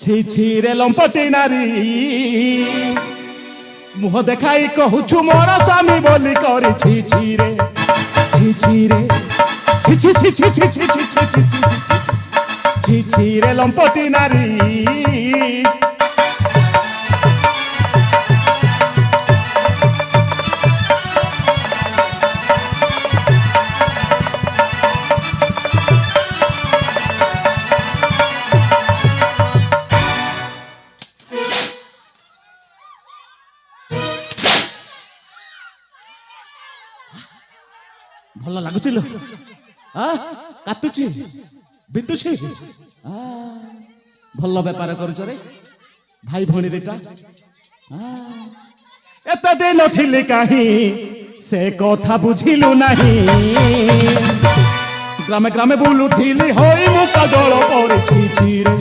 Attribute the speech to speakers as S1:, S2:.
S1: ছি ছি রে লম্পটি নারী মুহ দেখাই কহুছু মোর স্বামী বলি করে ছি ছি রে ছি ছি রে ছি ছি ছি ছি ছি ছি ছি ছি ছি ছি ছি রে লম্পটি নারী ଭଲ ଲାଗୁଛି ଲୋ କାଟୁଛି ବିନ୍ଦୁଛି ଭଲ ବେପାର କରୁଛ ରେ ଭାଇ ଭଉଣୀ ଦିଟା ଏତେ ଦିନ ଥିଲି କାହିଁ ସେ କଥା ବୁଝିଲୁ ନାହିଁ ଗ୍ରାମେ ଗ୍ରାମେ ବୁଲୁଥିଲି ହୋଇ ମୁଁ ପାଗଳ ପଡ଼ିଛି ରେ